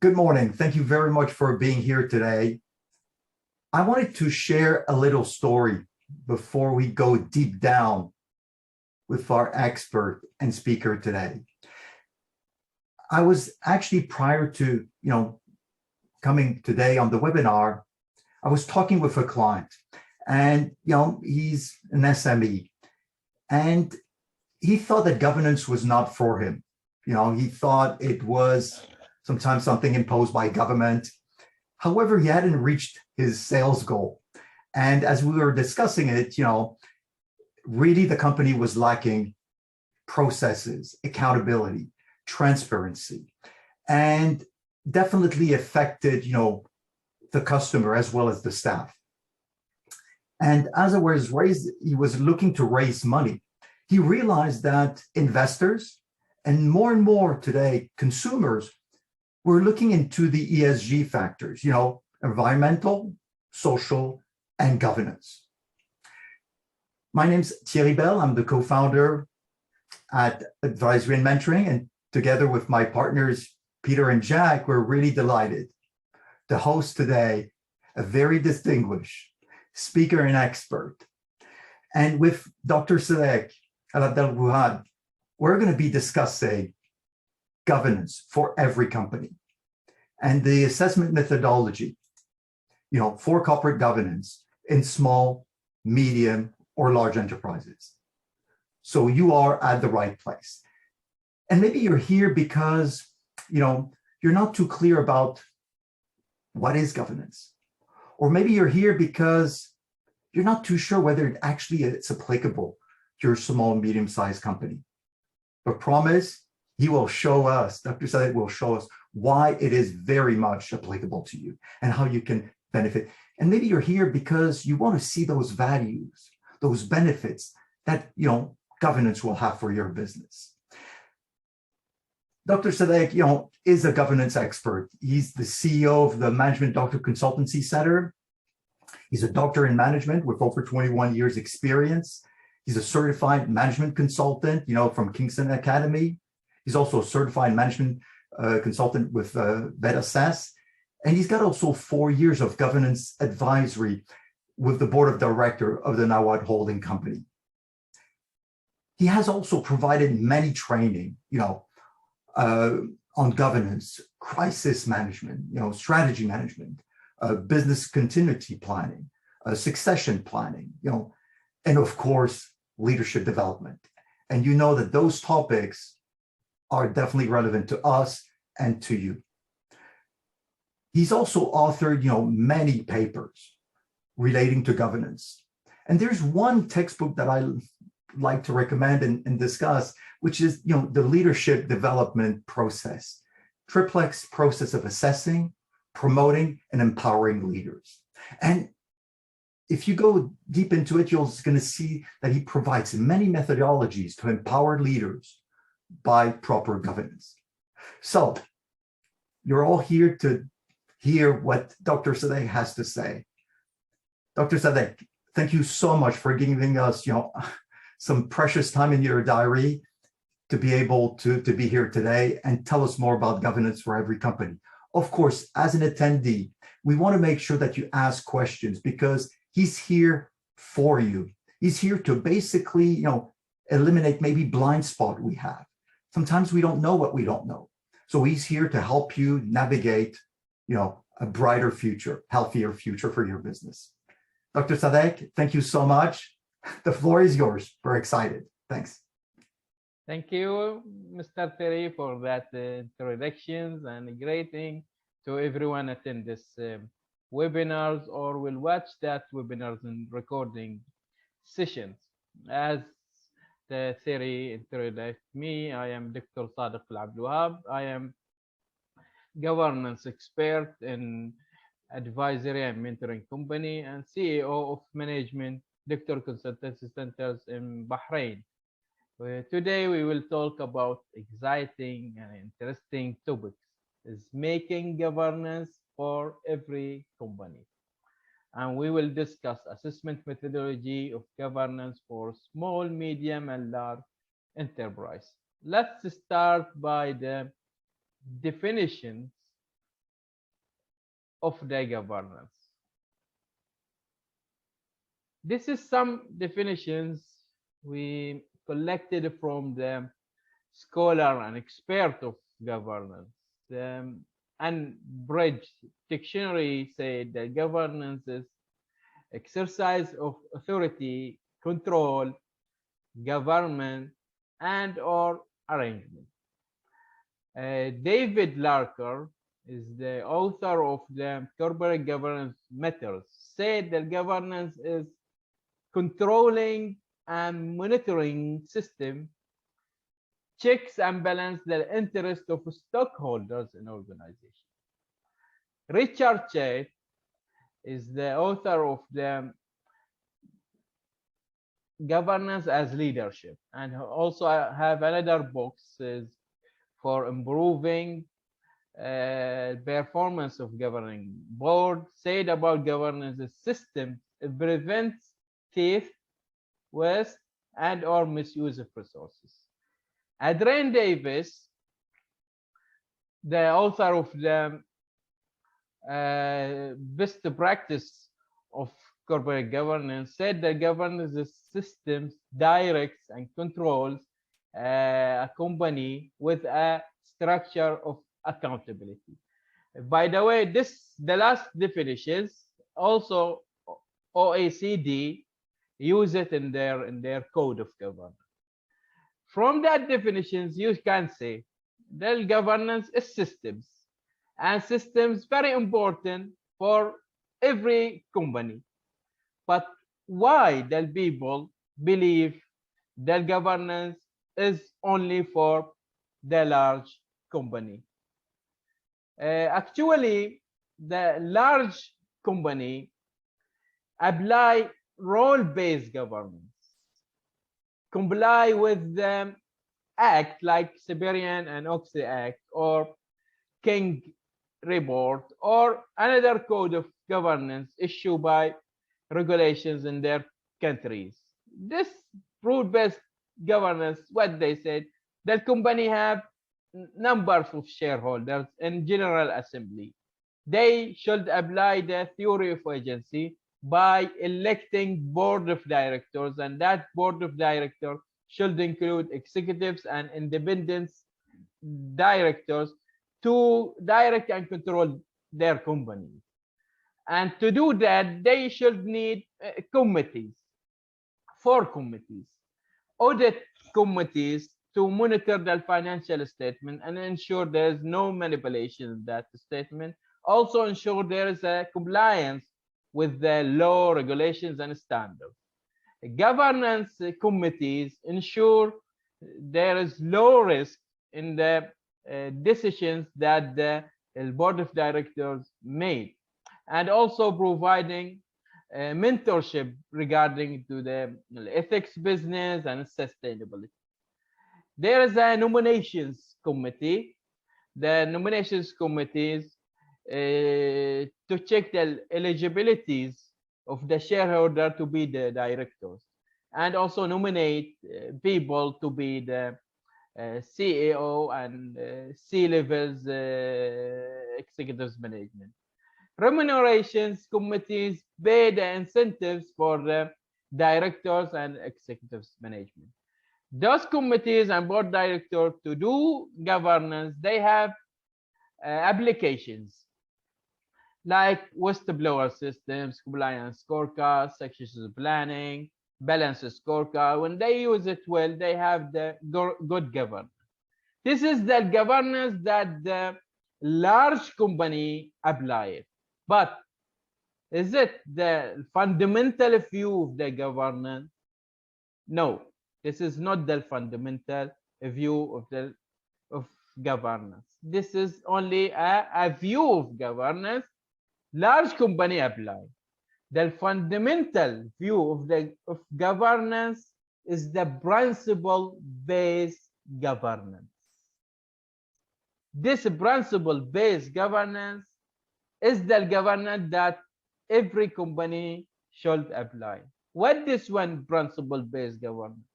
Good morning. Thank you very much for being here today. I wanted to share a little story before we go deep down with our expert and speaker today. I was actually prior to, coming today on the webinar, I was talking with a client and, he's an SME and he thought that governance was not for him. He thought it was sometimes something imposed by government. However, he hadn't reached his sales goal. And as we were discussing it, really the company was lacking processes, accountability, transparency, and definitely affected, the customer as well as the staff. And as he was looking to raise money. He realized that investors and more today, consumers were looking into the ESG factors, environmental, social, and governance. My name's Thierry Bell. I'm the co-founder at Advisory and Mentoring, and together with my partners, Peter and Jack, we're really delighted to host today a very distinguished speaker and expert. And with Dr. Sadeq AlAbdulwahab, we're going to be discussing governance for every company and the assessment methodology, for corporate governance in small, medium, or large enterprises. So you are at the right place. And maybe you're here because, you're not too clear about what is governance. Or maybe you're here because you're not too sure whether it actually it's applicable to your small, medium-sized company. But promise, he will show us, Dr. Sadeq will show us why it is very much applicable to you and how you can benefit. And maybe you're here because you want to see those values, those benefits that, governance will have for your business. Dr. Sadeq, is a governance expert. He's the CEO of the Management Doctor Consultancy Center. He's a doctor in management with over 21 years experience. He's a certified management consultant, from Kingston Academy. He's also a certified management consultant with BetaSAS. And he's got also 4 years of governance advisory with the board of director of the Nawad Holding Company. He has also provided many training, on governance, crisis management, strategy management, business continuity planning, succession planning, and of course, leadership development. And you know that those topics are definitely relevant to us and to you. He's also authored, many papers relating to governance. And there's one textbook that I like to recommend and discuss, which is, the leadership development process, triplex process of assessing, promoting, and empowering leaders. And if you go deep into it, you're going to see that he provides many methodologies to empower leaders by proper governance. So you're all here to hear what Dr. Sadeq has to say. Dr. Sadeq, thank you so much for giving us, some precious time in your diary to be able to be here today and tell us more about governance for every company. Of course, as an attendee, we want to make sure that you ask questions because he's here for you. He's here to basically, eliminate maybe blind spot we have. Sometimes we don't know what we don't know. So he's here to help you navigate, a brighter future, healthier future for your business. Dr. Sadeq, thank you so much. The floor is yours. We're excited. Thanks. Thank you, Mr. Terry, for that introductions and greeting to everyone attend this webinars or will watch that webinars and recording sessions. As the Terry introduced me, I am Dr. Sadeq AlAbdulwahab. I am governance expert in advisory and mentoring company and CEO of management Doctor Consultancy Centers in Bahrain. Today we will talk about exciting and interesting topics is making governance for every company. And we will discuss assessment methodology of governance for small, medium, and large enterprise. Let's start by the definitions of the governance. This is some definitions we collected from the scholar and expert of governance. The Unbridged dictionary said that governance is exercise of authority, control, government, and or arrangement. David Larker is the author of the Corporate Governance Matters, said that governance is controlling and monitoring system, checks and balance the interest of stockholders in organization. Richard Chait is the author of the Governance as Leadership, and also have another books is for improving performance of governing board, said about governance system, it prevents theft, waste, and or misuse of resources. Adrian Davis, the author of the best practice of corporate governance, said that governance systems directs and controls a company with a structure of accountability. By the way, the last definitions also OECD use it in their code of governance. From that definitions, you can say that governance is systems, and systems very important for every company. But why the people believe that governance is only for the large company? Actually, the large company apply role-based governance, comply with the act like Siberian and Oxley Act or King Report or another code of governance issued by regulations in their countries. This rule-based governance, what they said, the company have numbers of shareholders in General Assembly. They should apply the theory of agency by electing board of directors, and that board of directors should include executives and independent directors to direct and control their companies. And to do that, they should need committees, 4 committees, audit committees to monitor the financial statement and ensure there is no manipulation in that statement. Also ensure there is a compliance with the law, regulations, and standards. Governance committees ensure there is low risk in the decisions that the board of directors made, and also providing mentorship regarding to the ethics, business, and sustainability. There is a nominations committee. The nominations committees to check the eligibilities of the shareholder to be the directors, and also nominate people to be the CEO and C-levels executives management. Remunerations committees pay the incentives for the directors and executives management. Those committees and board directors to do governance, they have applications like whistleblower systems, compliance scorecard, succession planning, balance scorecard. When they use it well, they have the good governance. This is the governance that the large company apply it. But is it the fundamental view of the governance? No, this is not the fundamental view of governance. This is only a view of governance large company apply. The fundamental view of governance is the principle-based governance. This principle-based governance is the governance that every company should apply. What is one principle-based governance?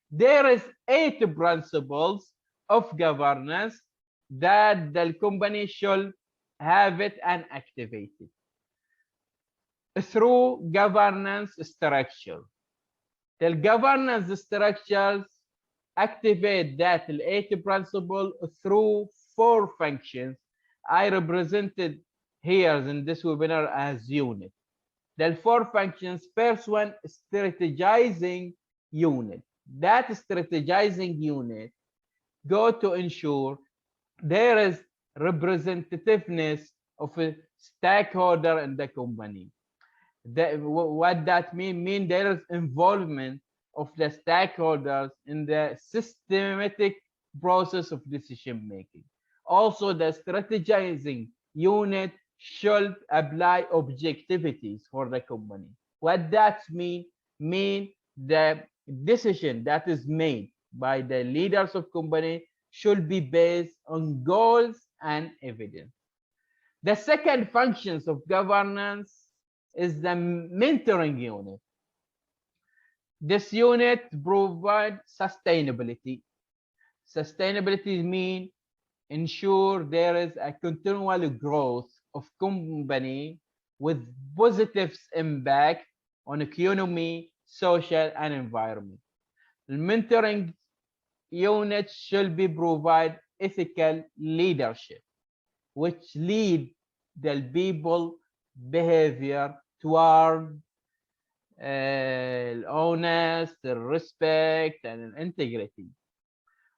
There is 8 principles of governance that the company should have it and activate it through governance structure. The governance structures activate that eight principle through four functions I represented here in this webinar as unit. The four functions, first one, strategizing unit. That strategizing unit go to ensure there is representativeness of a stakeholder in the company. What that mean there is involvement of the stakeholders in the systematic process of decision making. Also, the strategizing unit should apply objectivities for the company. What that mean the decision that is made by the leaders of company should be based on goals and evidence. The second functions of governance is the mentoring unit. This unit provides sustainability. Sustainability means ensure there is a continual growth of company with positive impact on economy, social, and environment. The mentoring unit should be provide ethical leadership, which lead the people behavior toward honest, respect, and integrity.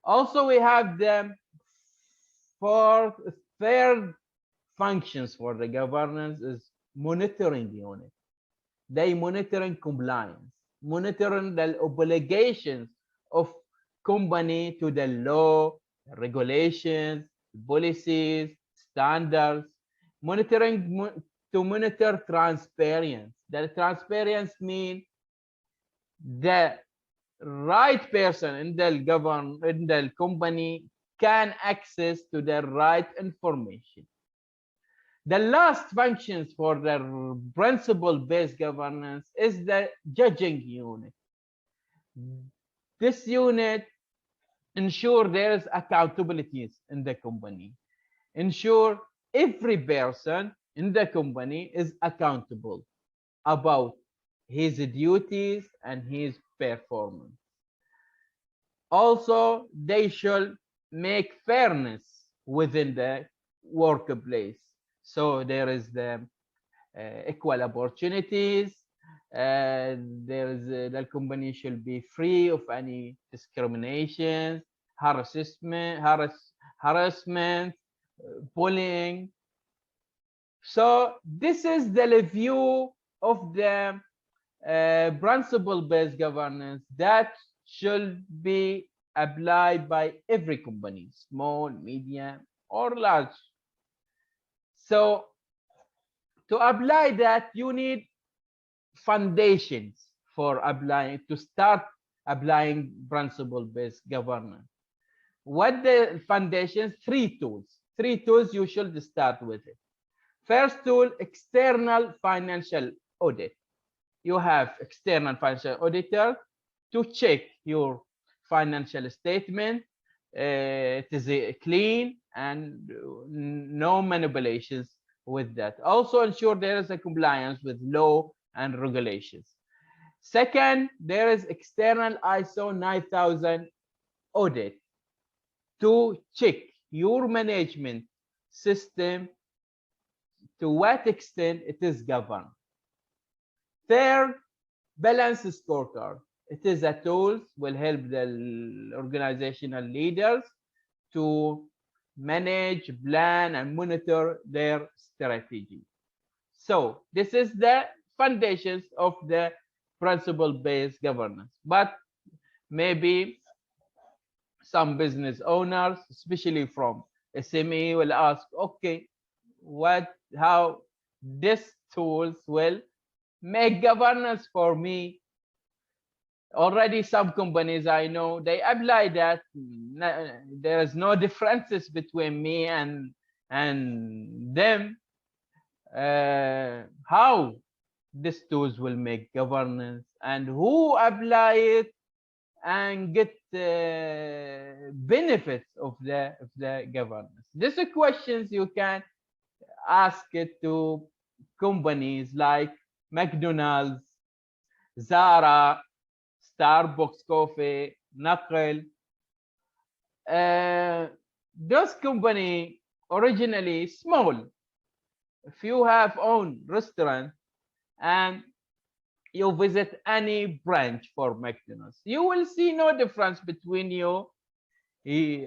Also, we have the third functions for the governance is monitoring unit. They monitoring compliance, monitoring the obligations of company to the law, regulations, policies, standards, monitoring to monitor transparency. The transparency means the right person in the company can access to the right information. The last functions for the principle-based governance is the judging unit. This unit ensure there is accountabilities in the company. Ensure every person in the company is accountable about his duties and his performance. Also, they should make fairness within the workplace. So there is the equal opportunities. The company should be free of any discrimination, harassment, bullying. So this is the review of the principle-based governance that should be applied by every company, small, medium, or large. So to apply that, you need foundations for applying, to start applying principle-based governance. What the foundations? Three tools you should start with it. First tool, external financial audit. You have external financial auditor to check your financial statement. It is clean and no manipulations with that. Also ensure there is a compliance with law and regulations. Second, there is external ISO 9000 audit to check your management system, to what extent it is governed. Third, balance scorecard. It is a tool will help the organizational leaders to manage, plan, and monitor their strategy. So this is the foundations of the principle-based governance. But maybe some business owners, especially from SME, will ask, okay, how this tools will make governance for me? Already some companies I know, they apply that. There is no differences between me and them. How these tools will make governance, and who apply it and get benefits of the governance? These are questions you can ask it to companies like McDonald's, Zara, Starbucks Coffee, Knuckle. Those company originally small. If you have own restaurant and you visit any branch for McDonald's, you will see no difference between you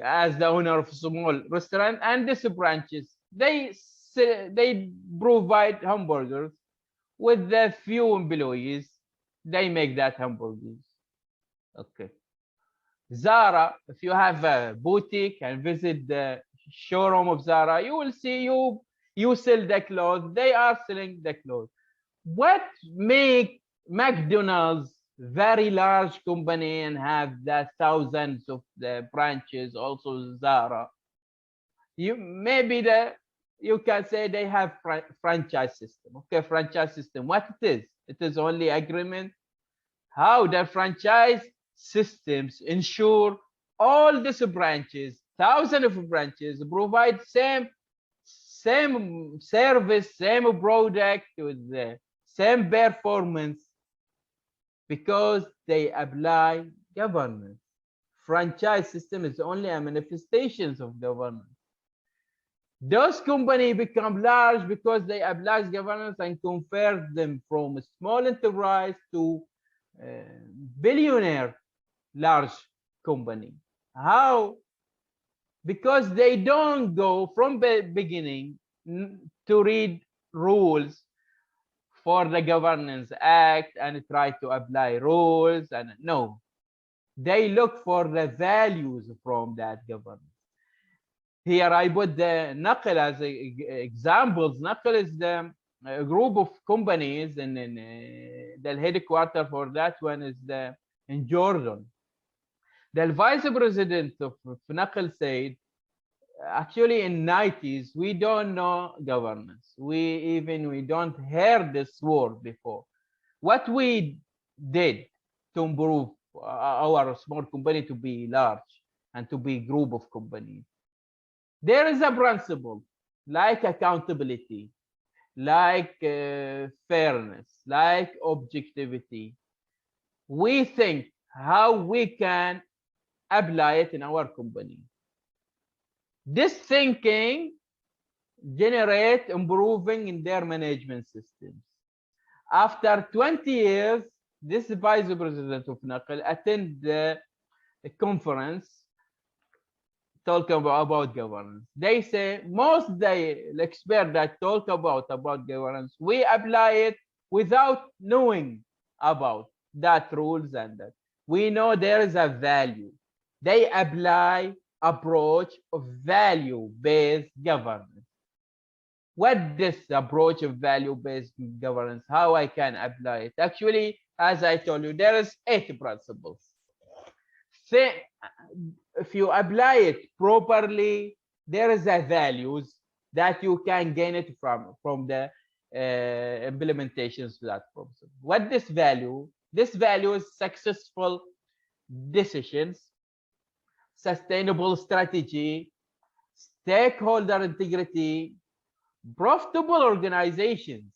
as the owner of a small restaurant and these branches. They provide hamburgers with the few employees. They make that hamburgers. Okay. Zara, if you have a boutique and visit the showroom of Zara, you will see you sell the clothes. They are selling the clothes. What make McDonald's very large company and have the thousands of the branches, also Zara? You can say they have franchise system. Okay, franchise system. What it is? It is only agreement. How the franchise systems ensure all these branches, thousands of branches, provide same service, same product with the same performance, because they apply governance. Franchise system is only a manifestations of governance. Those companies become large because they apply governance and convert them from a small enterprise to billionaire large company. How? Because they don't go from the beginning to read rules for the governance act and try to apply rules, and no, they look for the values from that governance. Here I put the Knuckle as examples. Knuckle is the group of companies, and the headquarters for that one is in Jordan. The vice president of Knuckle said, actually in 90s, we don't know governance. We don't hear this word before. What we did to improve our small company to be large and to be group of companies, there is a principle like accountability, like fairness, like objectivity. We think how we can apply it in our company. This thinking generate improving in their management systems. After 20 years, this vice president of Naql attend the conference talking about governance. They say most the experts that talk about governance, we apply it without knowing about that rules and that. We know there is a value. They apply approach of value-based governance. What this approach of value-based governance, how I can apply it? Actually, as I told you, there is 8 principles. If you apply it properly, there is a values that you can gain it from the implementations of that principle. What this value? This value is successful decisions, sustainable strategy, stakeholder integrity, profitable organizations.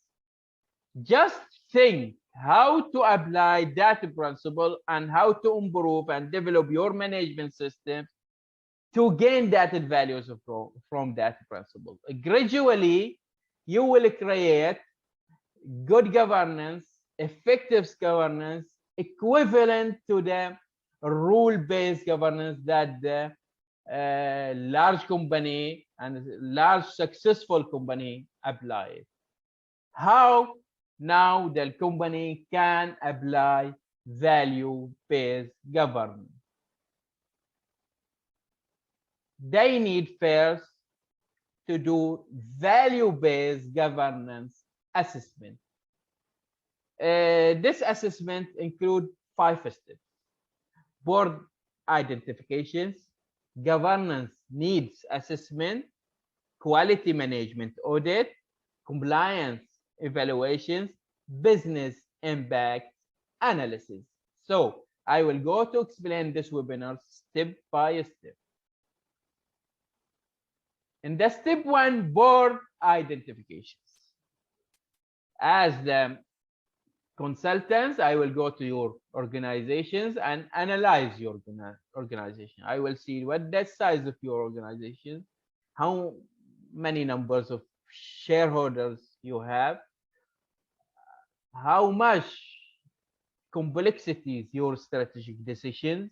Just think how to apply that principle and how to improve and develop your management system to gain that values from that principle. Gradually, you will create good governance, effective governance, equivalent to the rule-based governance that the large company and large successful company apply. How now the company can apply value-based governance? They need first to do value-based governance assessment. This assessment includes 5 steps: board identifications, governance needs assessment, quality management audit, compliance evaluations, business impact analysis. So I will go to explain this webinar step by step. In the step one, board identifications. As the consultants, I will go to your organizations and analyze your organization. I will see what the size of your organization, how many numbers of shareholders you have, how much complexities your strategic decisions.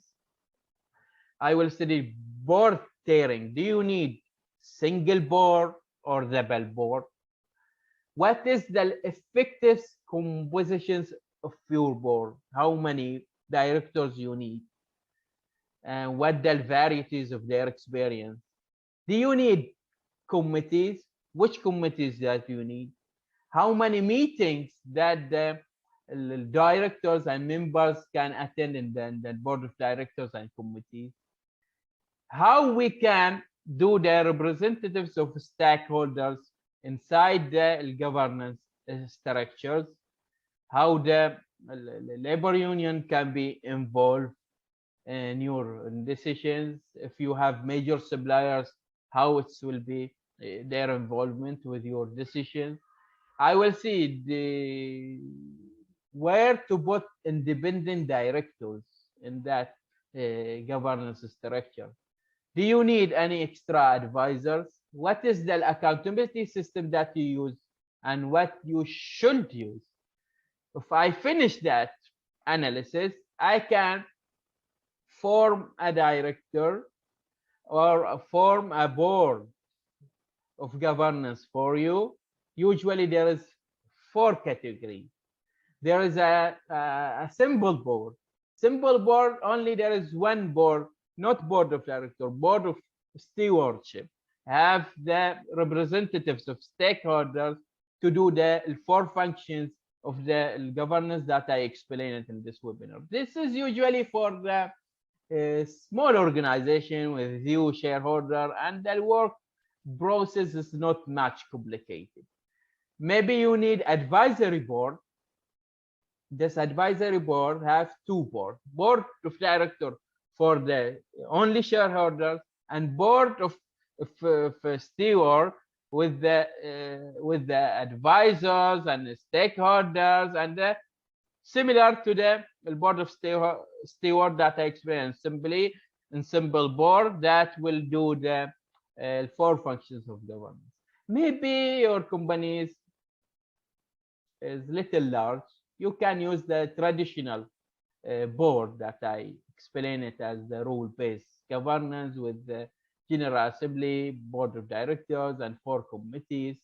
I will study board tiering. Do you need single board or double board? What is the effective compositions of your board? How many directors you need? And what the varieties of their experience? Do you need committees? Which committees that you need? How many meetings that the directors and members can attend in the board of directors and committees? How we can do the representatives of stakeholders inside the governance structures, how the labor union can be involved in your decisions. If you have major suppliers, how it will be their involvement with your decisions. I will see the where to put independent directors in that governance structure. Do you need any extra advisors? What is the accountability system that you use and what you should use? If I finish that analysis, I can form a director or form a board of governance for you. Usually there is 4 categories. There is a simple board. Simple board, only there is one board, not board of director, board of stewardship. Have the representatives of stakeholders to do the 4 functions of the governance that I explained in this webinar. This is usually for the small organization with few shareholder, and the work process is not much complicated. Maybe you need advisory board. This advisory board have 2 boards: board of director for the only shareholders and board of steward with the advisors and the stakeholders, and similar to the board of steward that I explained, simply in simple board that will do the 4 functions of governance. Maybe your company is little large. You can use the traditional board that I explain it as the rule-based governance with the General Assembly, Board of Directors, and 4 committees.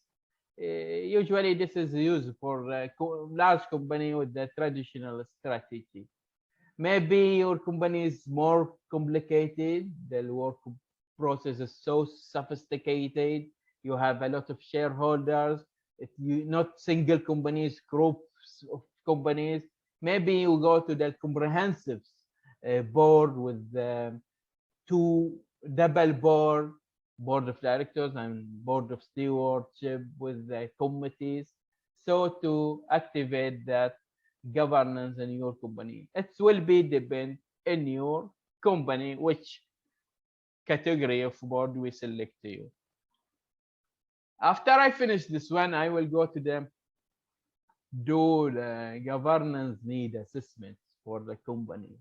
Usually this is used for a large company with the traditional strategy. Maybe your company is more complicated. The work process is so sophisticated. You have a lot of shareholders. Not single companies, groups of companies. Maybe you go to the comprehensive board with 2 double board of directors and board of stewardship with the committees. So to activate that governance in your company, it will be depend in your company which category of board we select to you. After I finish this one, I will go to the governance need assessments for the company.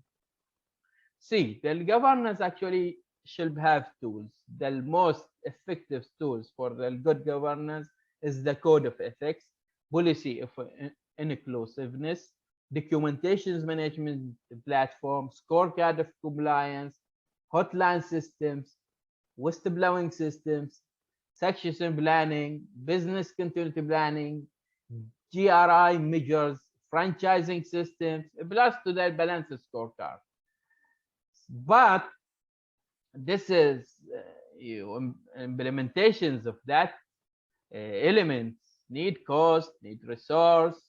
See, the governance actually should have tools. The most effective tools for the good governance is the code of ethics, policy of inclusiveness, documentations management platform, scorecard of compliance, hotline systems, whistleblowing systems, succession planning, business continuity planning, GRI measures, franchising systems, plus to the balance scorecard. But this is implementations of that elements need cost, need resource,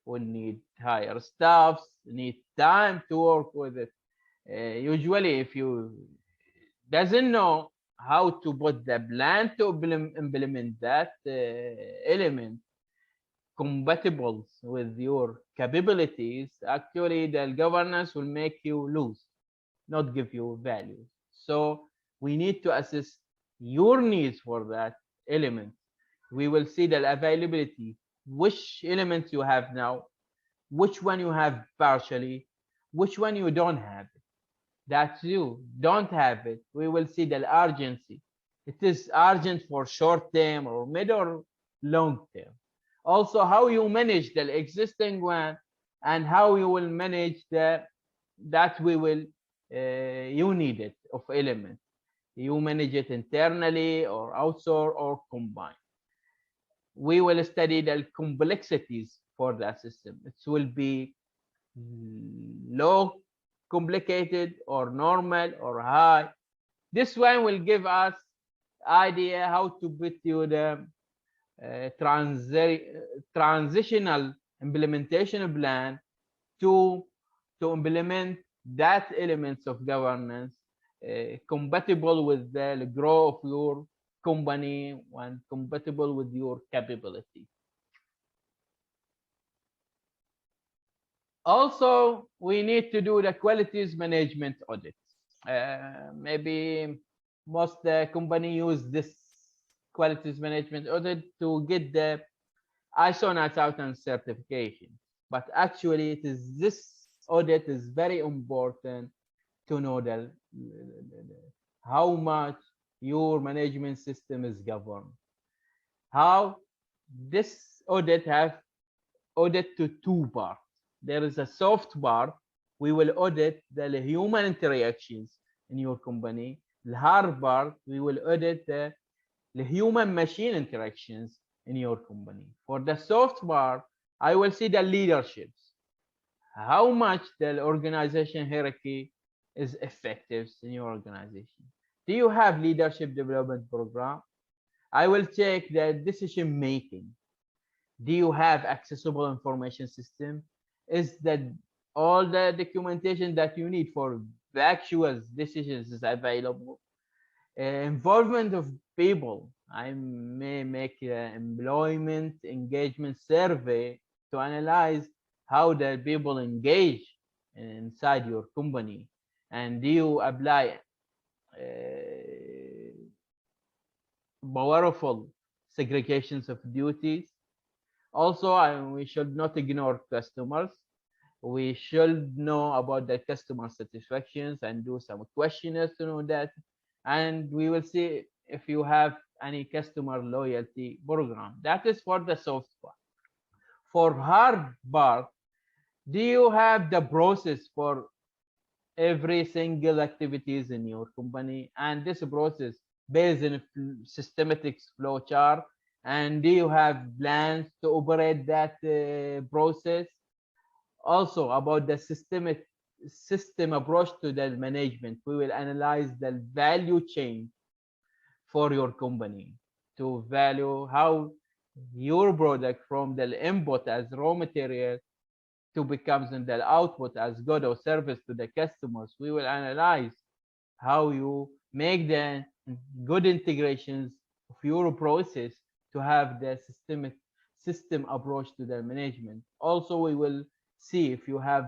will need higher staffs, need time to work with it. Usually, if you doesn't know how to put the plan to implement that element compatible with your capabilities, actually the governance will make you lose, not give you value. So we need to assess your needs for that element. We will see the availability, which elements you have now, which one you have partially, which one you don't have. That you don't have it. We will see the urgency. It is urgent for short term or mid or long term. Also, how you manage the existing one and how you will manage the that we will you need it of element. You manage it internally or outsource or combine. We will study the complexities for that system. It will be low complicated or normal or high. This one will give us idea how to put you the transitional implementation plan to implement that elements of governance compatible with the growth of your company and compatible with your capability. Also, we need to do the qualities management audit. Maybe most company use this qualities management audit to get the ISO 9000 certification. But actually, it is this audit is very important to know how much your management system is governed. How this audit have audit to two parts. There is a soft part. We will audit the human interactions in your company. The hard part, we will audit the human machine interactions in your company. For the soft part, I will see the leaderships. How much the organization hierarchy is effective in your organization. Do you have leadership development program? I will check the decision making. Do you have accessible information system? Is that all the documentation that you need for the actual decisions is available? Involvement of people. I may make an employment engagement survey to analyze how the people engage inside your company. And do you apply powerful segregations of duties? Also, we should not ignore customers. We should know about the customer satisfactions and do some questionnaires to know that. And we will see if you have any customer loyalty program. That is for the soft part. For hard part, do you have the process for every single activities in your company? And this process based in systematic flow chart, and do you have plans to operate that process? Also about the system approach to the management, we will analyze the value chain for your company to value how your product from the input as raw material to becomes in the output as good or service to the customers. We will analyze how you make the good integrations of your process to have the system approach to the management. Also, we will see if you have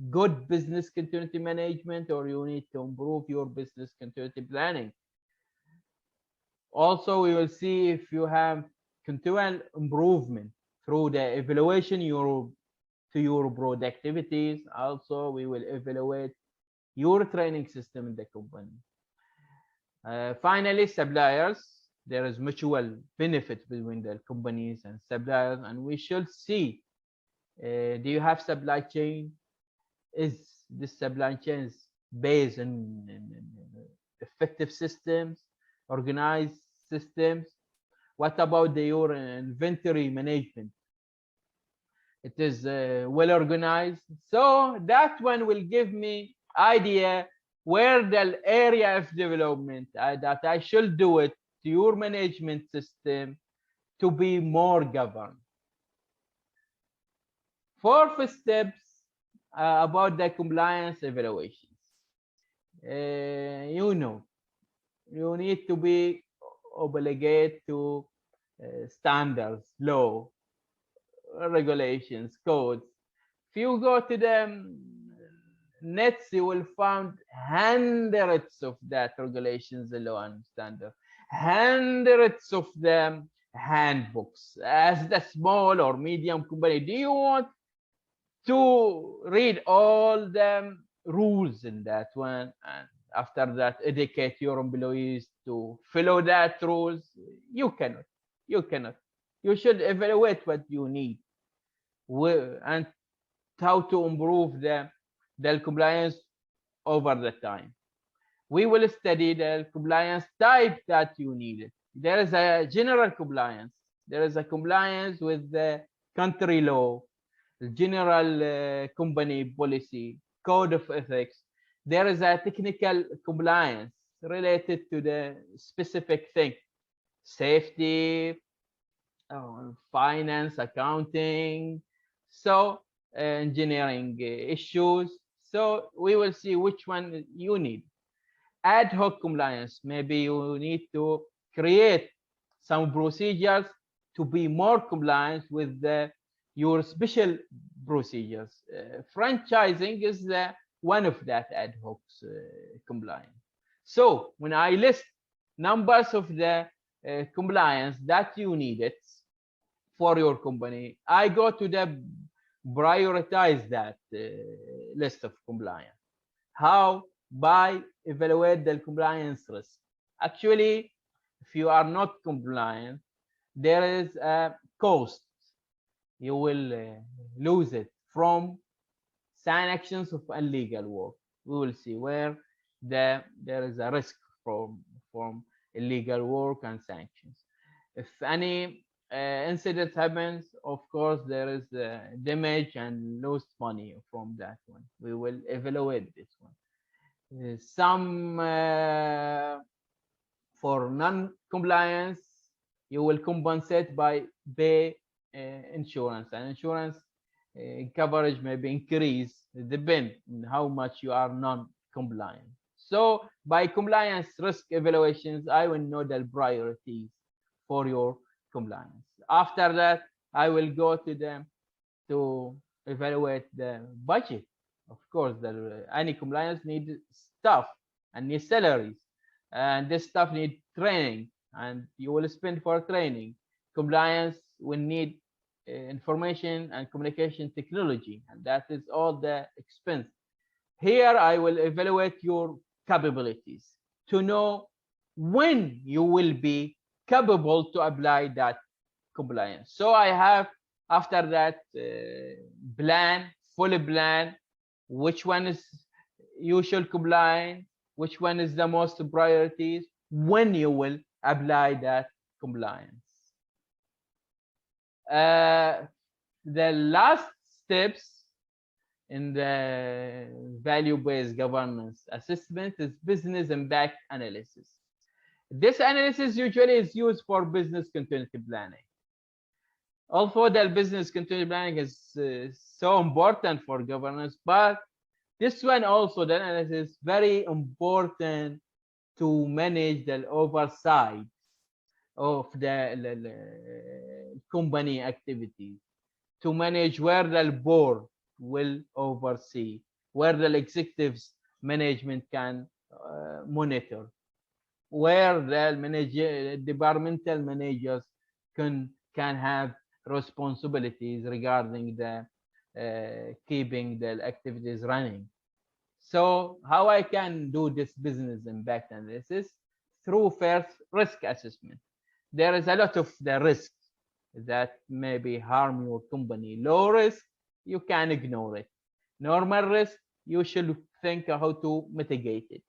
good business continuity management or you need to improve your business continuity planning. Also, we will see if you have continual improvement through the evaluation to your productivities. Also, we will evaluate your training system in the company. Finally, suppliers. There is mutual benefit between the companies and suppliers, and we should see, do you have supply chain? Is this supply chain based on effective systems, organized systems? What about your inventory management? It is well organized. So that one will give me idea where the area of development that I should do it to your management system to be more governed. Fourth steps about the compliance evaluations. You need to be obligated to standards, law, regulations, codes. If you go to the nets, you will find hundreds of that regulations, law, and standard. hundreds of them handbooks. As the small or medium company, do you want to read all the rules in that one, and after that educate your employees to follow that rules? You cannot you should evaluate what you need, and how to improve the compliance over the time. We will study the compliance type that you needed. There is a general compliance. There is a compliance with the country law, general company policy, code of ethics. There is a technical compliance related to the specific thing: safety, finance, accounting, so engineering issues. So we will see which one you need. Ad hoc compliance, maybe you need to create some procedures to be more compliant with your special procedures. Franchising is one of that ad hoc compliance. So when I list numbers of the compliance that you needed for your company, I go to the prioritize that list of compliance. How? By evaluate the compliance risk. Actually, if you are not compliant, there is a cost. You will lose it from sanctions of illegal work. We will see where there is a risk from illegal work and sanctions. If any incident happens, of course, there is damage and lost money from that one. We will evaluate this one. Some for non-compliance, you will compensate by pay insurance, and insurance coverage may be increased, depend on how much you are non-compliant. So by compliance risk evaluations, I will know the priorities for your compliance. After that, I will go to them to evaluate the budget. Of course, any compliance needs staff and needs salaries, and this staff need training, and you will spend for training. Compliance will need information and communication technology, and that is all the expense. Here, I will evaluate your capabilities to know when you will be capable to apply that compliance. So I have, after that, full plan, which one is usual compliant, which one is the most priorities, when you will apply that compliance. The last steps in the value-based governance assessment is business impact analysis. This analysis usually is used for business continuity planning. Although the business continuity planning is so important for governance, but this one also, the analysis, is very important to manage the oversight of the company activities, to manage where the board will oversee, where the executives management can monitor, where the departmental managers can have responsibilities regarding the keeping the activities running. So how I can do this business impact analysis? Through first risk assessment. There is a lot of the risks that maybe harm your company. Low risk, you can ignore it. Normal risk, you should think how to mitigate it.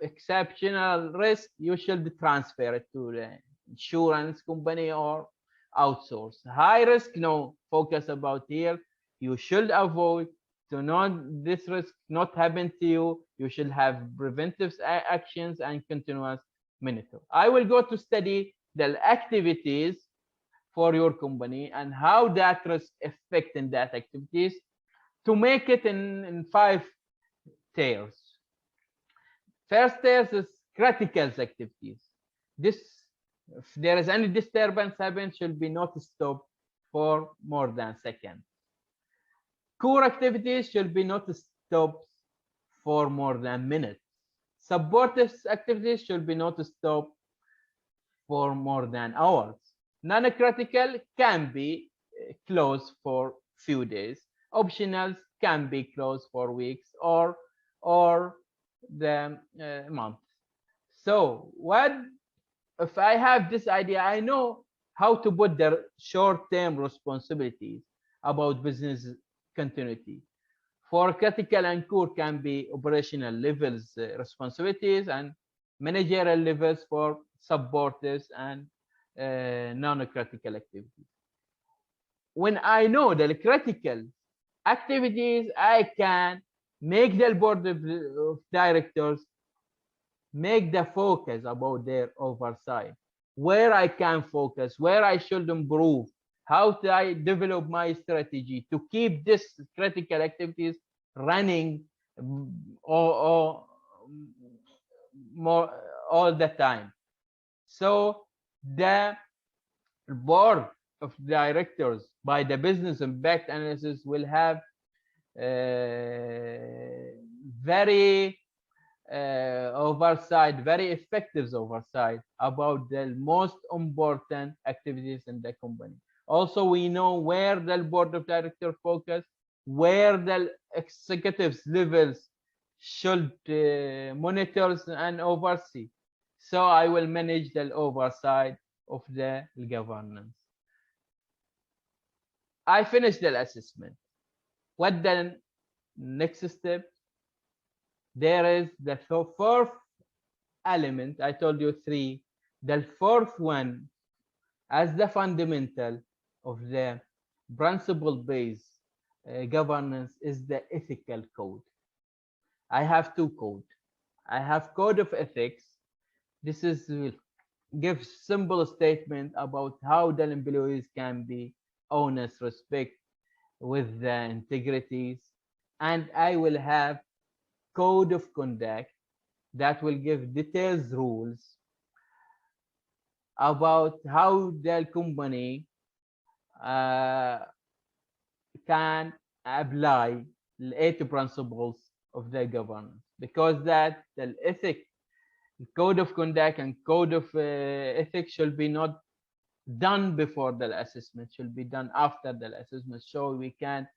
Exceptional risk, you should transfer it to the insurance company or outsource. High risk, no focus about here. You should avoid to not this risk not happen to you. You should have preventive actions and continuous monitor. I will go to study the activities for your company and how that risk affect in that activities to make it in 5 tiers. First tier is critical activities. This, if there is any disturbance happen, should be not stopped for more than a second. Core activities should be not stopped for more than minutes. Supportive activities should be not stopped for more than hours. Non-critical can be closed for few days. Optionals can be closed for weeks or the month. So what if I have this idea? I know how to put the short-term responsibilities about business continuity. For critical and core can be operational levels responsibilities and managerial levels for supporters and non-critical activities. When I know the critical activities, I can make the board of directors make the focus about their oversight, where I can focus, where I should improve, how do I develop my strategy to keep this critical activities running or more all the time. So the board of directors by the business impact analysis will have very oversight, very effective oversight about the most important activities in the company. Also, we know where the board of directors focus, where the executives levels should monitor and oversee. So I will manage the oversight of the governance. I finished the assessment. What then? Next step? There is the fourth element. I told you three. The fourth one, as the fundamental of the principle-based governance, is the ethical code. I have two codes. I have code of ethics. This is gives simple statement about how the employees can be honest, respect with the integrities, and I will have code of conduct that will give details rules about how the company can apply the 8 principles of the governance, because that the ethic code of conduct and code of ethics should be not done before the assessment, should be done after the assessment, so we can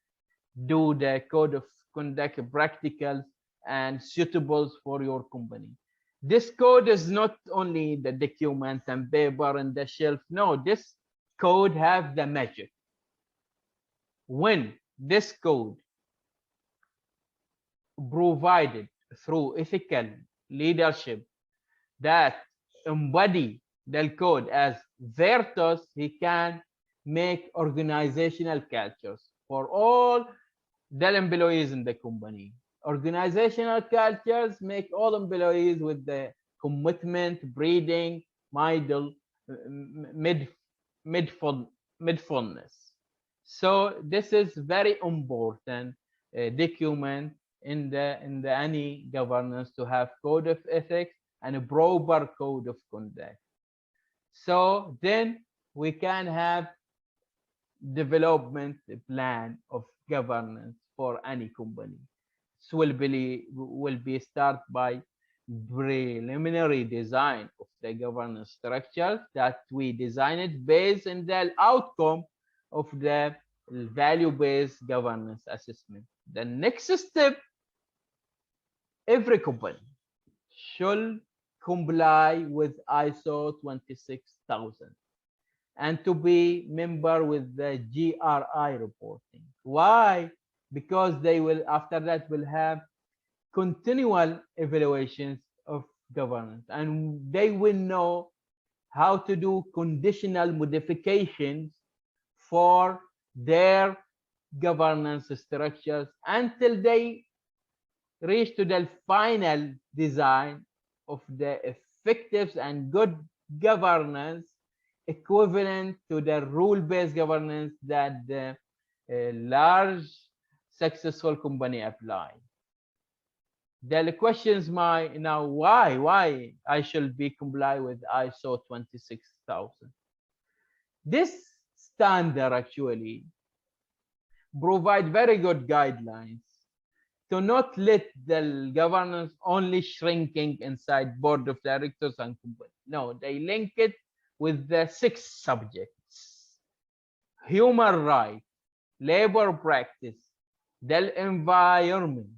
do the code of conduct practical and suitable for your company. This code is not only the document and paper and the shelf. No, this code have the magic. When this code provided through ethical leadership that embody the code as virtues, he can make organizational cultures for all the employees in the company. Organizational cultures make all employees with the commitment, breeding, midfulness. So this is very important document in the any governance to have code of ethics and a proper code of conduct. So then we can have development plan of governance for any company. So will be start by preliminary design of the governance structure that we design it based on the outcome of the value-based governance assessment. The next step, every company should comply with ISO 26000 and to be member with the GRI reporting. Why? Because they will after that will have continual evaluations of governance, and they will know how to do conditional modifications for their governance structures until they reach to the final design of the effective and good governance equivalent to the rule-based governance that the large successful company apply. The questions might now why I should be comply with ISO 26000. This standard actually provide very good guidelines to not let the governance only shrinking inside board of directors and company. No, they link it with the 6 subjects: human rights, labor practice, the environment,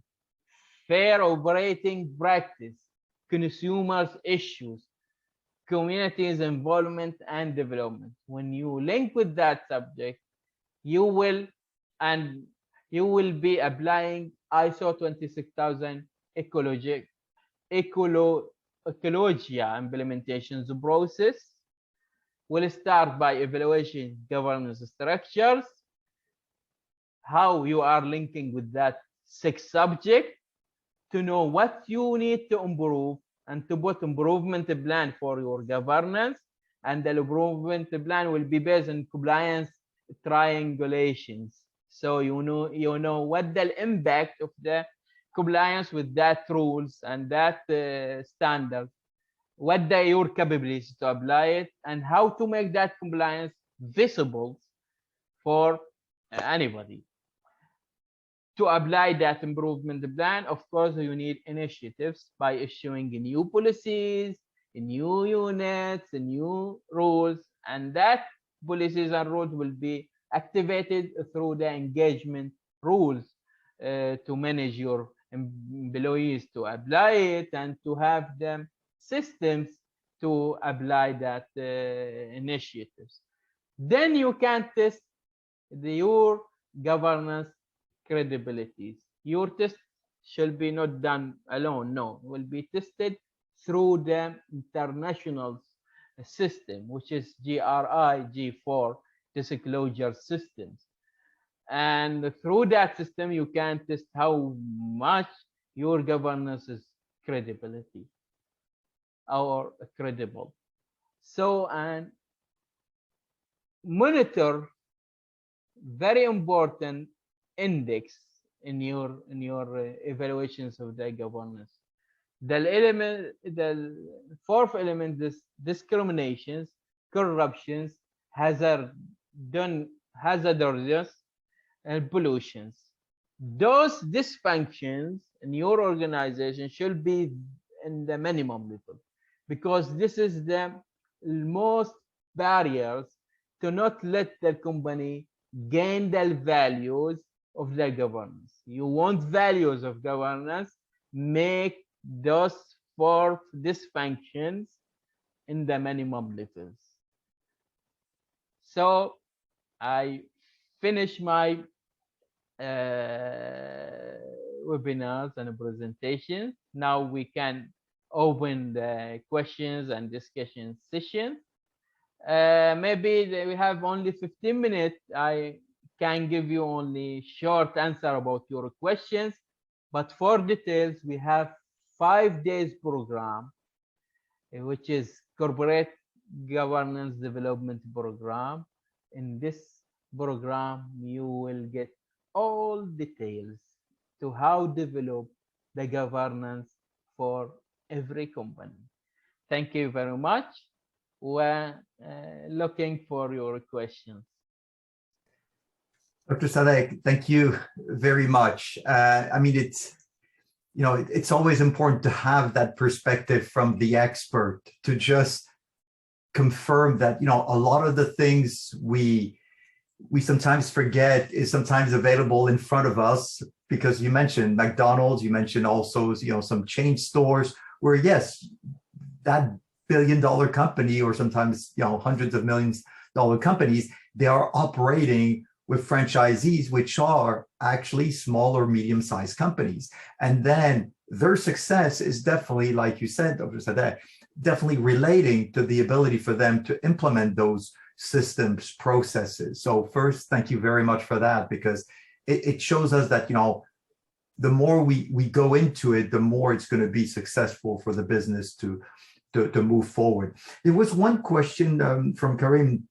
fair operating practice, consumers issues, communities involvement and development. When you link with that subject, you will and you will be applying ISO 26000 ecologia implementations process. We'll start by evaluation governance structures, how you are linking with that 6 subject, to know what you need to improve and to put improvement plan for your governance. And the improvement plan will be based on compliance triangulations. So you know what the impact of the compliance with that rules and that standard, what your capabilities to apply it, and how to make that compliance visible for anybody. To apply that improvement plan, of course, you need initiatives by issuing new policies, new units, new rules, and that policies and rules will be activated through the engagement rules to manage your employees to apply it and to have them systems to apply that initiatives. Then you can test your governance credibilities. Your test shall be not done alone. No, will be tested through the international system, which is GRI G4 disclosure systems. And through that system, you can test how much your governance is credibility or credible. So, and monitor very important index in your evaluations of the governance. The 4th element is discriminations, corruptions, hazardous and pollutions. Those dysfunctions in your organization should be in the minimum level, because this is the most barriers to not let the company gain the values of the governance. You want values of governance, make those 4 dysfunctions in the minimum levels. So I finish my webinars and presentations. Now we can open the questions and discussion session. Maybe we have only 15 minutes. I can give you only short answer about your questions, but for details, we have 5 days program, which is corporate governance development program. In this program, you will get all details to how develop the governance for every company. Thank you very much. We're looking for your questions. Dr. Sadeq, thank you very much. I mean, it's always important to have that perspective from the expert to just confirm that, a lot of the things we sometimes forget is sometimes available in front of us, because you mentioned McDonald's, you mentioned also, some chain stores where, yes, that billion-dollar company, or sometimes, hundreds of millions-dollar companies, they are operating with franchisees, which are actually small or medium-sized companies. And then their success is definitely, like you said, Dr. Sadeq, definitely relating to the ability for them to implement those systems, processes. So first, thank you very much for that, because it shows us that, the more we go into it, the more it's going to be successful for the business to move forward. There was one question from Karim.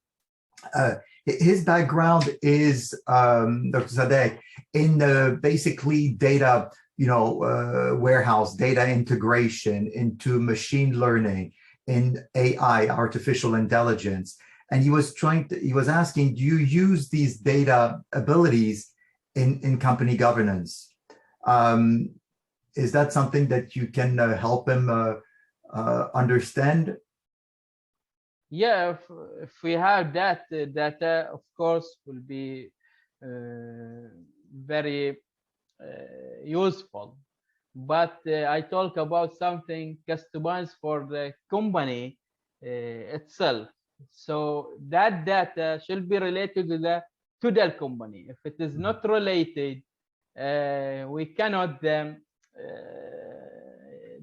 His background is, Dr. Sadeq, in basically data, warehouse, data integration into machine learning, in AI, artificial intelligence. And he was asking, do you use these data abilities in company governance? Is that something that you can help him understand? Yeah, if we have that data, of course, will be very useful. But I talk about something customized for the company itself. So that data should be related to the company. If it is not related, we cannot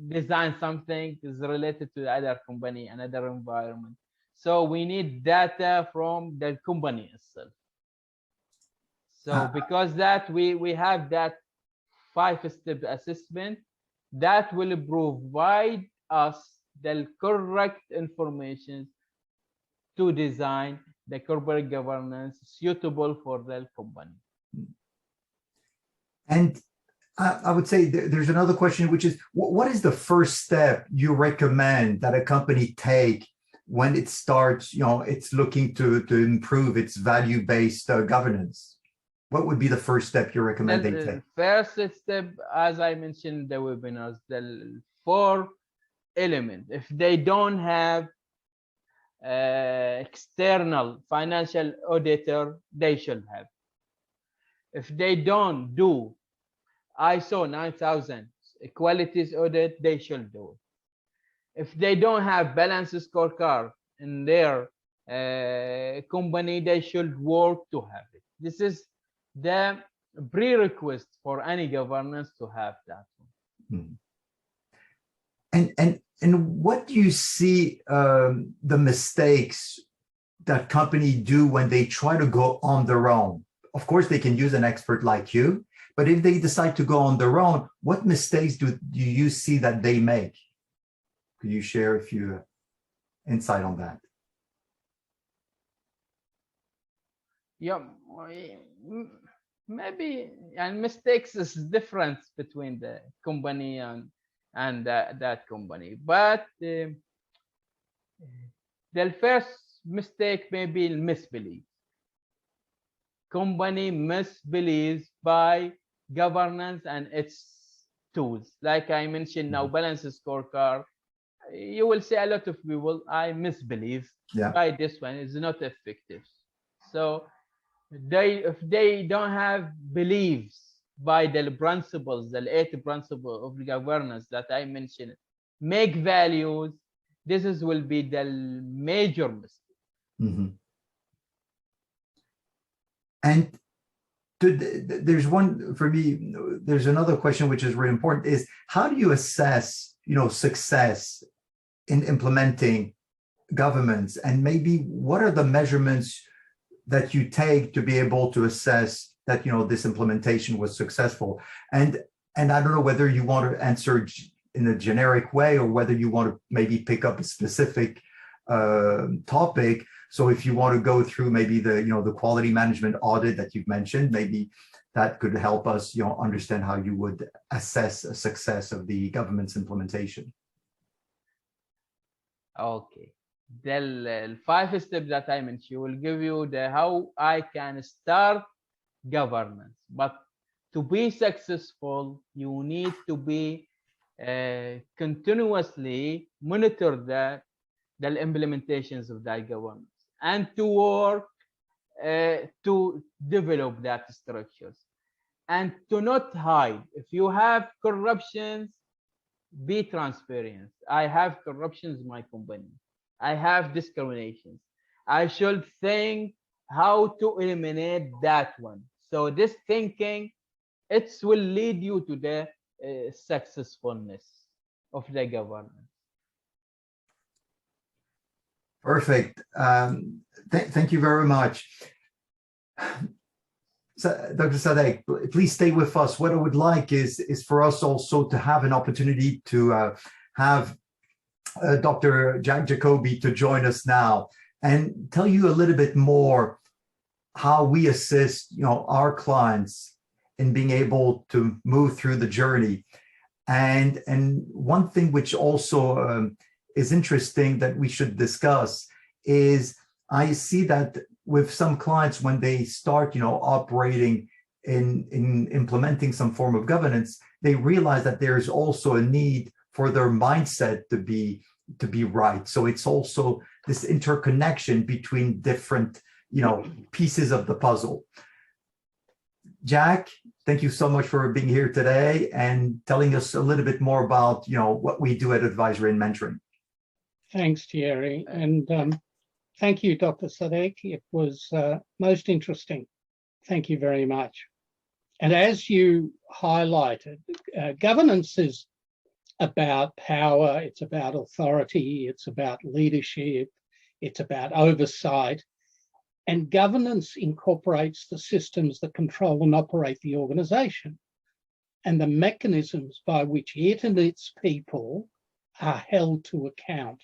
design something is related to the other company, another environment. So we need data from the company itself. So Uh, because that we have that 5-step assessment that will provide us the correct information to design the corporate governance suitable for the company. and I would say there's another question, which is what is the first step you recommend that a company take when it starts, it's looking to improve its value-based governance? What would be the first step you recommend they take? The first step, as I mentioned in the webinars, the 4 elements. If they don't have external financial auditor, they should have. If they don't do ISO 9000 qualities audit, they should do it. If they don't have balance scorecard in their company, they should work to have it. This is the prerequisite for any governance to have that. Hmm. And what do you see the mistakes that companies do when they try to go on their own? Of course, they can use an expert like you, but if they decide to go on their own, what mistakes do you see that they make? Could you share a few insight on that? Yeah, maybe, and mistakes is different between the company and that company, but the first mistake may be misbelief. Company misbelieves by governance and its tools. Like I mentioned now, balance scorecard. You will see a lot of people, I misbelieve by this one is not effective. So if they don't have beliefs by the principles, the 8 principles of the governance that I mentioned, make values, will be the major mistake. Mm-hmm. And there's one for me, there's another question which is really important, is how do you assess, success in implementing governments, and maybe what are the measurements that you take to be able to assess that, this implementation was successful? And I don't know whether you want to answer in a generic way or whether you want to maybe pick up a specific topic. So if you want to go through maybe the quality management audit that you've mentioned, maybe that could help us, understand how you would assess a success of the government's implementation. Okay. The 5 steps that I mentioned will give you how I can start governance. But to be successful, you need to be continuously monitor the implementations of that governance and to work to develop that structures and to not hide. If you have corruptions, be transparent. I have corruptions in my company. I have discriminations. I should think how to eliminate that one. So this thinking, it will lead you to the successfulness of the governance. Perfect. Thank you very much. So, Dr. Sadeq, please stay with us. What I would like is for us also to have an opportunity to have Dr. Jack Jacoby to join us now and tell you a little bit more how we assist, our clients in being able to move through the journey. And one thing which also is interesting that we should discuss is I see that with some clients, when they start, operating in implementing some form of governance, they realize that there's also a need for their mindset to be to be right. So it's also this interconnection between different, pieces of the puzzle. Jack, thank you so much for being here today and telling us a little bit more about, what we do at Advisory and Mentoring. Thanks, Thierry. And thank you, Dr. Sadeq. It was most interesting. Thank you very much. And as you highlighted, governance is about power, it's about authority, it's about leadership, it's about oversight. And governance incorporates the systems that control and operate the organization and the mechanisms by which it and its people are held to account.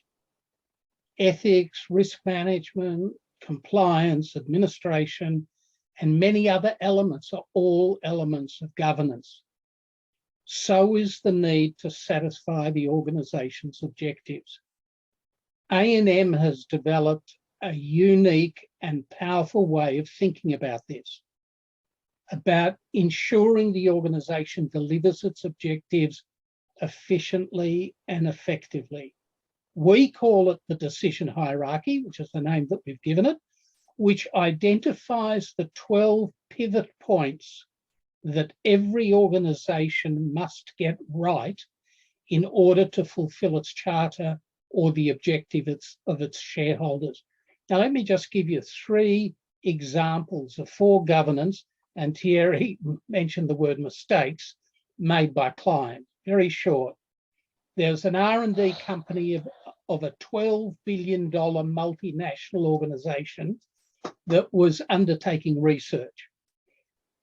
Ethics, risk management, compliance, administration, and many other elements are all elements of governance. So is the need to satisfy the organization's objectives. A&M has developed a unique and powerful way of thinking about this, about ensuring the organization delivers its objectives efficiently and effectively. We call it the decision hierarchy, which is the name that we've given it, which identifies the 12 pivot points that every organization must get right in order to fulfill its charter or the objective of its shareholders. Now, let me just give you 3 examples of 4 governance, and Thierry mentioned the word mistakes made by clients. Very short. There's an R&D company of a $12 billion multinational organization that was undertaking research.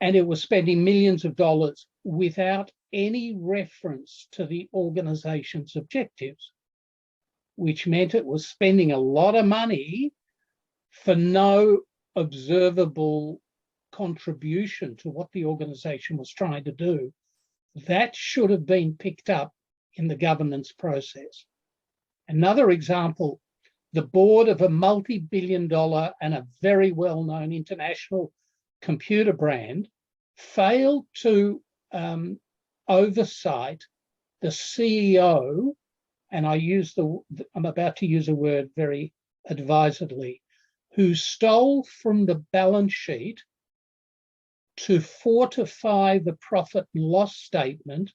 And it was spending millions of dollars without any reference to the organization's objectives, which meant it was spending a lot of money for no observable contribution to what the organization was trying to do. That should have been picked up in the governance process. Another example, the board of a multi-billion-dollar and a very well-known international computer brand failed to oversight the CEO, and I'm about to use a word very advisedly, who stole from the balance sheet to fortify the profit and loss statement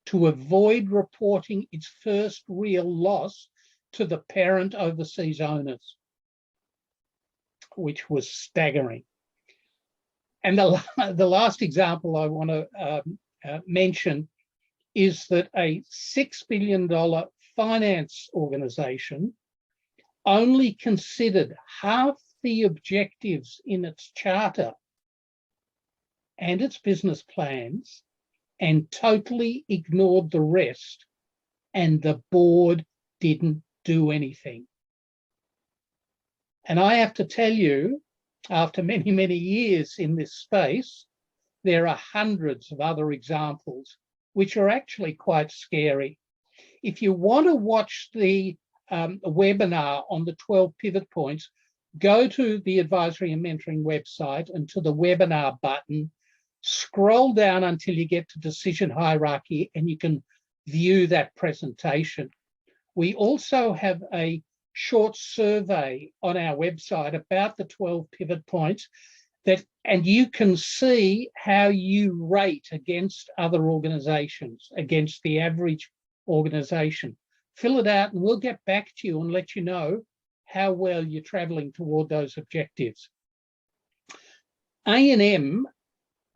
to avoid reporting its first real loss to the parent overseas owners, which was staggering. And the last example I want to mention is that a $6 billion finance organization only considered half the objectives in its charter and its business plans and totally ignored the rest, and the board didn't do anything. And I have to tell you, after many, many years in this space, there are hundreds of other examples which are actually quite scary. If you want to watch the webinar on the 12 pivot points, go to the Advisory and Mentoring website and to the webinar button, scroll down until you get to decision hierarchy, and you can view that presentation. We also have a short survey on our website about the 12 pivot points and you can see how you rate against other organizations, against the average organization. Fill it out and we'll get back to you and let you know how well you're traveling toward those objectives. A&M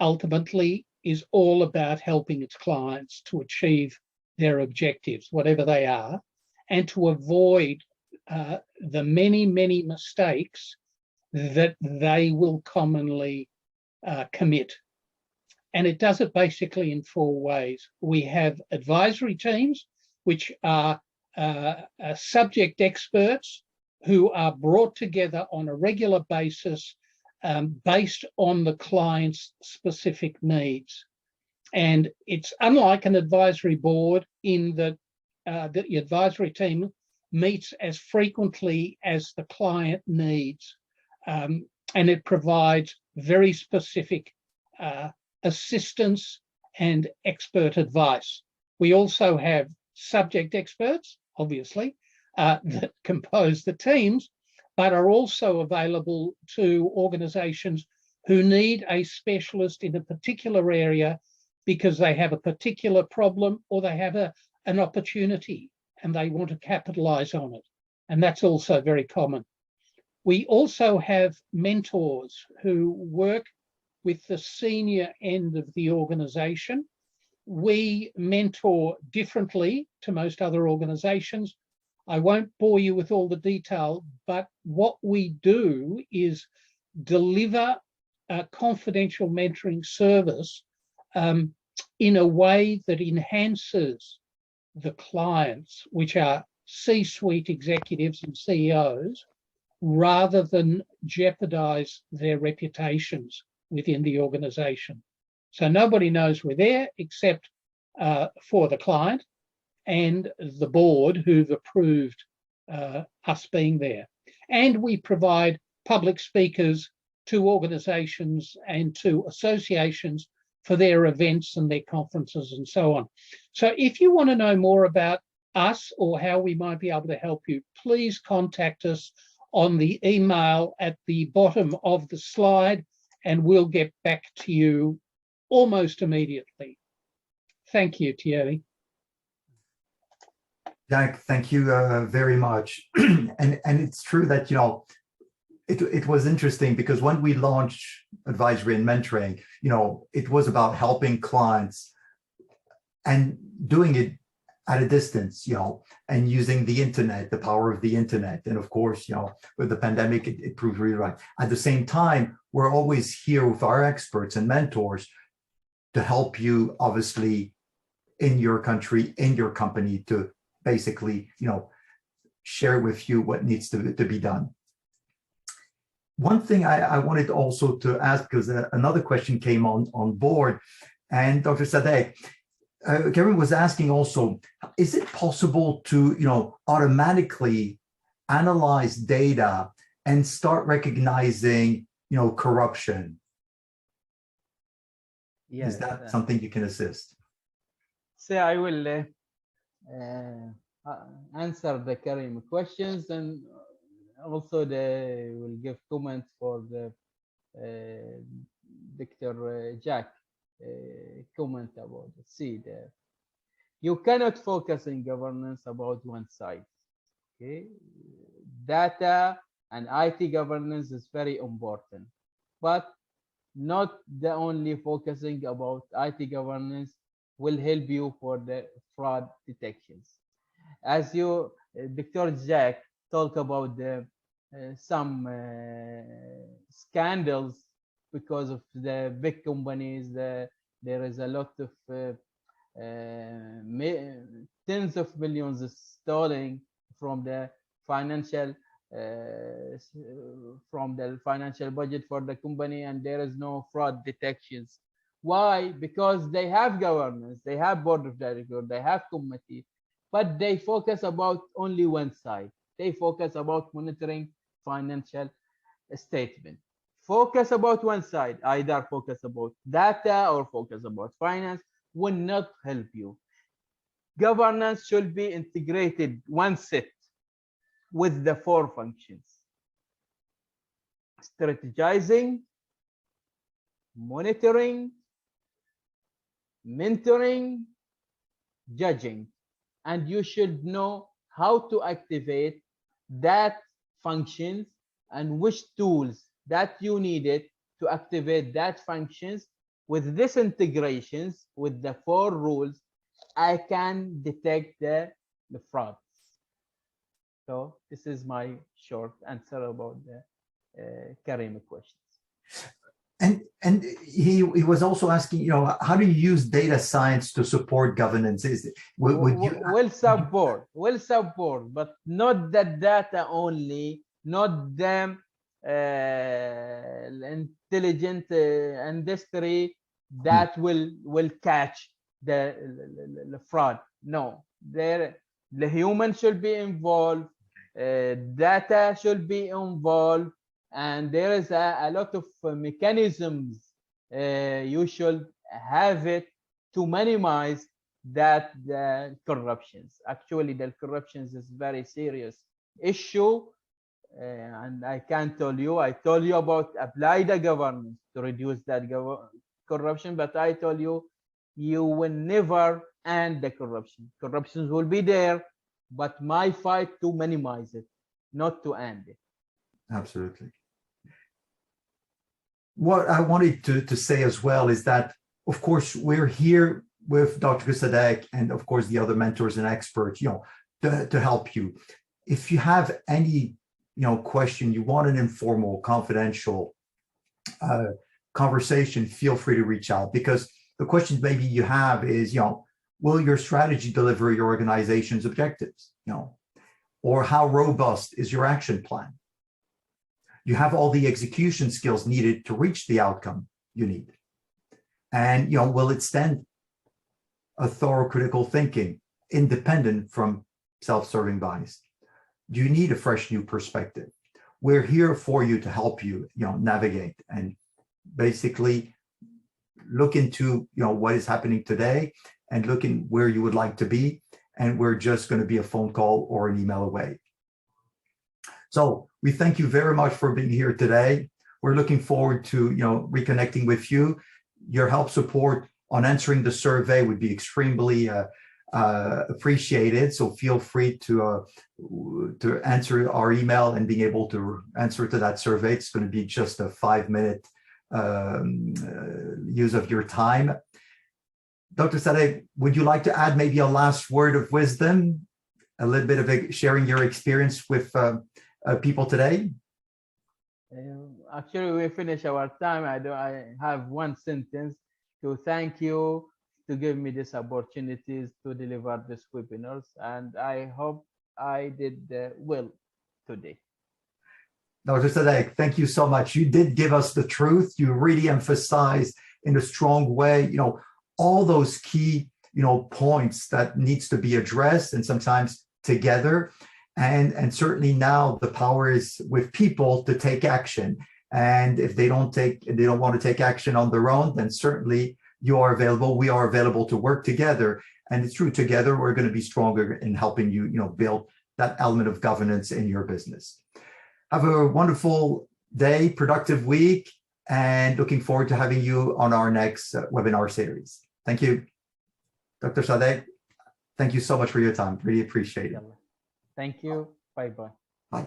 ultimately is all about helping its clients to achieve their objectives, whatever they are, and to avoid the many, many mistakes that they will commonly commit. And it does it basically in 4 ways. We have advisory teams, which are subject experts who are brought together on a regular basis based on the client's specific needs. And it's unlike an advisory board in that the advisory team meets as frequently as the client needs. And it provides very specific assistance and expert advice. We also have subject experts, obviously, that compose the teams, but are also available to organizations who need a specialist in a particular area because they have a particular problem or they have an opportunity and they want to capitalize on it. And that's also very common. We also have mentors who work with the senior end of the organization. We mentor differently to most other organizations. I won't bore you with all the detail, but what we do is deliver a confidential mentoring service in a way that enhances the clients, which are C-suite executives and CEOs, rather than jeopardize their reputations within the organization. So nobody knows we're there except for the client and the board who've approved us being there. And we provide public speakers to organizations and to associations for their events and their conferences and so on. So if you want to know more about us or how we might be able to help you, please contact us on the email at the bottom of the slide, and we'll get back to you almost immediately. Thank you, Thierry. Jack, thank you very much. And it's true that, you know, it was interesting because when we launched advisory and mentoring, you know, it was about helping clients and doing it at a distance, you know, and using the internet, the power of the internet. And of course, you know, with the pandemic, it proved really right. At the same time, we're always here with our experts and mentors to help you, obviously, in your country, in your company, to basically, you know, share with you what needs to be done. One thing I wanted also to ask, because another question came on board, and Dr. Sadeq, Karen was asking also, is it possible to, you know, automatically analyze data and start recognizing, you know, corruption? Yes, is that something you can assist? So I will answer the Karim questions, and also they will give comments for the Dr. Jack comment about it. See, you cannot focus in governance about one side. Okay, data and IT governance is very important, but not the only focusing about IT governance will help you for the fraud detections. As you, Dr. Jack, talk about the some scandals because of the big companies. There is a lot of tens of millions stolen from the financial budget for the company, and there is no fraud detections. Why? Because they have governance, they have board of directors, they have committee, but they focus about only one side. They focus about monitoring financial statement. Focus about one side, either focus about data or focus about finance, will not help you. Governance should be integrated one set with the 4 functions: strategizing, monitoring, mentoring, judging. And you should know how to activate that functions and which tools that you needed to activate that functions. With this integrations with the 4 rules, I can detect the frauds. So this is my short answer about the Karim questions. And he was also asking, you know, how do you use data science to support governance? Will support, but not the data only, not the intelligent industry that will catch the fraud. No, the human should be involved, data should be involved, and there is a lot of mechanisms you should have it to minimize that the corruptions. Actually, the corruptions is very serious issue, and I can't tell you. I told you about apply the governance to reduce that corruption, but I told you, you will never end the corruption. Corruptions will be there, but my fight to minimize it, not to end it. Absolutely. What I wanted to say as well is that, of course, we're here with Dr. Sadeq and, of course, the other mentors and experts, to help you. If you have any, question, you want an informal, confidential conversation, feel free to reach out, because the questions maybe you have is, will your strategy deliver your organization's objectives? Or how robust is your action plan? You have all the execution skills needed to reach the outcome you need. And, will it stand a thorough critical thinking, independent from self-serving bias? Do you need a fresh new perspective? We're here for you to help you, navigate and basically look into, what is happening today and looking where you would like to be. And we're just going to be a phone call or an email away. So we thank you very much for being here today. We're looking forward to, reconnecting with you. Your help, support on answering the survey would be extremely appreciated. So feel free to answer our email and being able to answer to that survey. It's going to be just a 5-minute use of your time. Dr. Sadeq, would you like to add maybe a last word of wisdom, a little bit of sharing your experience with people today? Actually, we finish our time. I have one sentence to thank you to give me this opportunities to deliver this webinars, and I hope I did well today. Dr. Sadeq, thank you so much. You did give us the truth. You really emphasized in a strong way, all those key, points that needs to be addressed, and sometimes together. And certainly now the power is with people to take action. And if they don't want to take action on their own, then certainly you are available. We are available to work together. And it's true, together we're going to be stronger in helping you, build that element of governance in your business. Have a wonderful day, productive week, and looking forward to having you on our next webinar series. Thank you. Dr. Sadeq, thank you so much for your time. Really appreciate it. Thank you. Bye-bye.